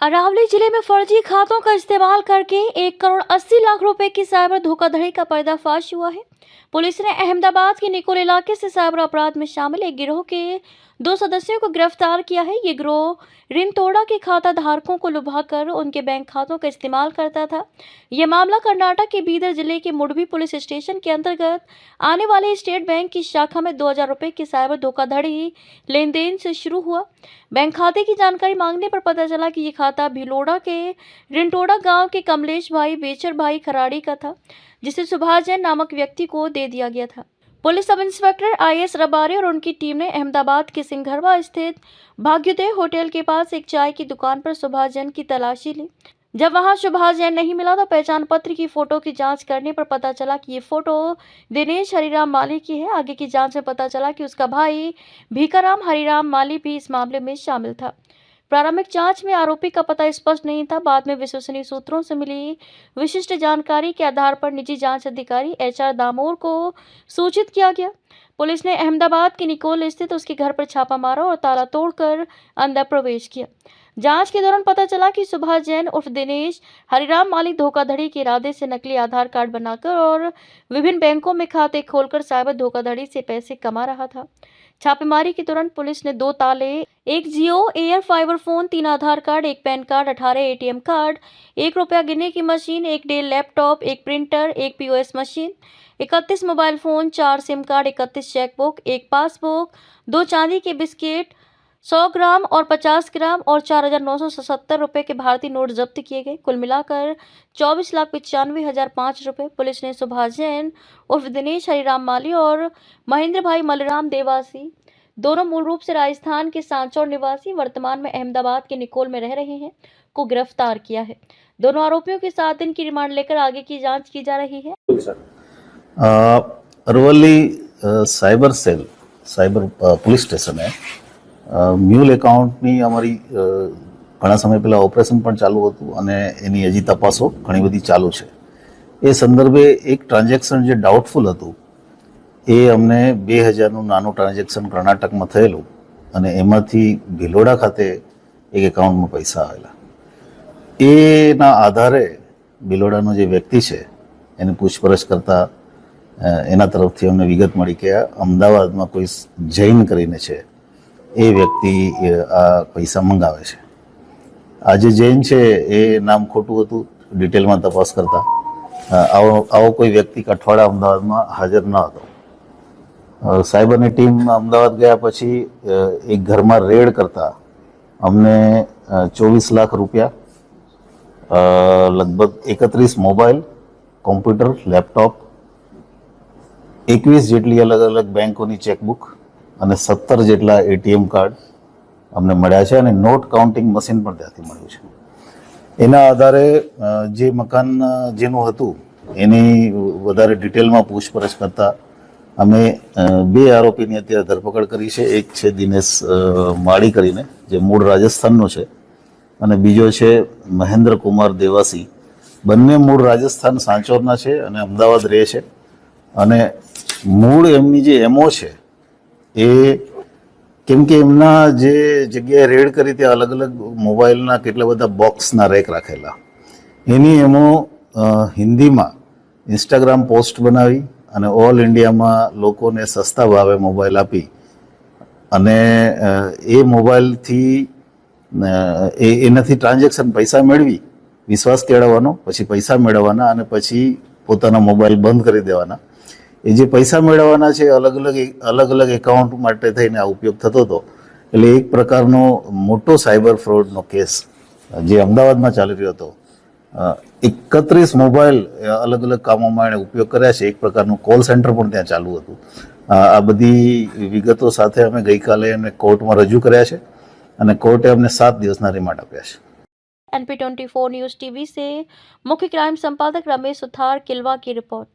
अरावली जिले में फर्जी खातों का इस्तेमाल करके 1 करोड़ 80 लाख रुपए की साइबर धोखाधड़ी का पर्दाफाश हुआ है। पुलिस ने अहमदाबाद के निकोल इलाके से साइबर अपराध में शामिल एक गिरोह के 2 सदस्यों को गिरफ्तार किया है। ये गिरोह ऋण तोड़ा के खाता धारकों को लुभाकर उनके बैंक खातों का इस्तेमाल करता था। यह मामला कर्नाटक के बीदर जिले के मुडबी पुलिस स्टेशन के अंतर्गत आने वाले स्टेट बैंक की शाखा में 2000 रुपए की साइबर धोखाधड़ी लेन देन से शुरू हुआ। बैंक खाते की जानकारी मांगने पर पता चला कि ये खाता भिलोड़ा के रिंटोड़ा गांव के कमलेश भाई बेचर भाई खराड़ी का था, जिसे सुभाष जैन नामक व्यक्ति को दे दिया गया था। Police sub inspector IS Rabari और उनकी टीम ने अहमदाबाद के सिंघरवा स्थित भाग्योदय होटल के पास एक चाय की दुकान पर सुभाष जैन की तलाशी ली। जब वहां सुभाष जैन नहीं मिला तो पहचान पत्र की फोटो की जांच करने पर पता चला कि ये फोटो दिनेश हरिराम माली की है। आगे की जांच में पता चला कि उसका भाई भीकाराम हरिराम माली भी इस मामले में शामिल था। प्रारंभिक जांच में आरोपी का पता स्पष्ट नहीं था। बाद में विश्वसनीय सूत्रों से मिली विशिष्ट जानकारी के आधार पर निजी जांच अधिकारी HR दामोर को सूचित किया गया। पुलिस ने अहमदाबाद के निकोल स्थित उसके घर पर छापा मारा और ताला तोड़कर अंदर प्रवेश किया। जांच के दौरान पता चला कि सुभाष जैन उर्फ दिनेश हरिराम माली धोखाधड़ी के इरादे से नकली आधार कार्ड बनाकर और विभिन्न बैंकों में खाते खोलकर साइबर धोखाधड़ी से पैसे कमा रहा था। छापेमारी के दौरान पुलिस ने 2 ताले, 1 Jio air fiber phone, 3 Aadhaar card, 1 PAN card, 18 ATM card, 1 रुपया गिनने की machine, 1 Dell laptop, 1 printer, 1 POS machine, 31 mobile phone, 4 SIM card, 31 chequebook, 1 passbook, 2 चांदी के बिस्किट, 100 ग्राम और 50 ग्राम और 4,977 रुपए के भारतीय नोट जब्त किए गए। कुल मिलाकर 24,95,005 रुपए। पुलिस ने सुभाष जैन उर्फ दिनेश हरिराम माली और महेंद्र भाई मलराम देवासी, दोनों मूल रूप से राजस्थान के सांचौर निवासी, वर्तमान में अहमदाबाद के निकोल में रह रहे हैं, को गिरफ्तार किया है। दोनों आरोपियों के 7 दिन की रिमांड लेकर आगे की जाँच की जा रही है। Aravalli cyber cell, cyber police station है। મ્યુલ એકાઉન્ટની અમારી ઘણા સમય પહેલાં ઓપરેશન પણ ચાલુ હતું અને એની હજી તપાસો ઘણી બધી ચાલુ છે। એ સંદર્ભે એક ટ્રાન્ઝેક્શન જે ડાઉટફુલ હતું એ અમને 2000નું નાનું ટ્રાન્ઝેક્શન કર્ણાટકમાં થયેલું અને એમાંથી ભિલોડા ખાતે એક એકાઉન્ટમાં પૈસા આવેલા। એના આધારે ભિલોડાનો જે વ્યક્તિ છે એને પૂછપરછ કરતા એના તરફથી અમને વિગત મળી કે અમદાવાદમાં કોઈ જૈન કરીને છે, એ વ્યક્તિ આ પૈસા મંગાવે છે। આ જે જૈન છે એ નામ ખોટું હતું। ડિટેલમાં તપાસ કરતા આવો કોઈ વ્યક્તિ કઠવાડા અમદાવાદમાં હાજર ન હતો। સાયબરની ટીમ અમદાવાદ ગયા પછી એક ઘરમાં રેડ કરતા અમને 24 લાખ રૂપિયા, લગભગ 31 મોબાઈલ, કોમ્પ્યુટર, લેપટોપ, 21 જેટલી અલગ અલગ બેંકોની ચેકબુક અને 17 જેટલા ATM કાર્ડ અમને મળ્યા છે અને નોટ કાઉન્ટિંગ મશીન પણ ત્યાંથી મળ્યું છે। એના આધારે જે મકાન જેનું હતું એની વધારે ડિટેલમાં પૂછપરછ કરતા અમે 2 આરોપીની અત્યારે ધરપકડ કરી છે। એક છે દિનેશ માળી કરીને જે મૂળ રાજસ્થાનનો છે અને બીજો છે મહેન્દ્ર કુમાર દેવાસી। બંને મૂળ રાજસ્થાન સાંચોરના છે અને અમદાવાદ રહે છે અને મૂળ એમની જે MO છે એ કેમ કે એમના જે જગ્યાએ રેડ કરી ત્યાં અલગ અલગ મોબાઈલના કેટલા બધા બોક્સના રેક રાખેલા। એની એમો હિન્દીમાં ઇન્સ્ટાગ્રામ પોસ્ટ બનાવી અને ઓલ ઇન્ડિયામાં લોકોને સસ્તા ભાવે મોબાઈલ આપી અને એ મોબાઈલથી એનાથી ટ્રાન્ઝેક્શન પૈસા મેળવી વિશ્વાસ કેળવવાનો, પછી પૈસા મેળવવાના અને પછી પોતાના મોબાઈલ બંધ કરી દેવાના। એ જે પૈસા મેળવવાના છે અલગ અલગ એકાઉન્ટ માટે થઈને આ ઉપયોગ થતો હતો। એટલે એક પ્રકારનો મોટો સાયબર ફ્રોડનો કેસ જે અમદાવાદમાં ચાલી રહ્યો હતો। 31 મોબાઈલ અલગ અલગ કામોમાં એણે ઉપયોગ કર્યા છે। એક પ્રકારનું કોલ સેન્ટર પણ ત્યાં ચાલુ હતું। આ બધી વિગતો સાથે અમે ગઈકાલે એમને કોર્ટમાં રજૂ કર્યા છે અને કોર્ટે અમને 7 દિવસના રિમાન્ડ આપ્યા છે। NP24 न्यूज़ TV से मुख्य क्राइम संपादक रमेश सुथार, किलवा की रिपोर्ट।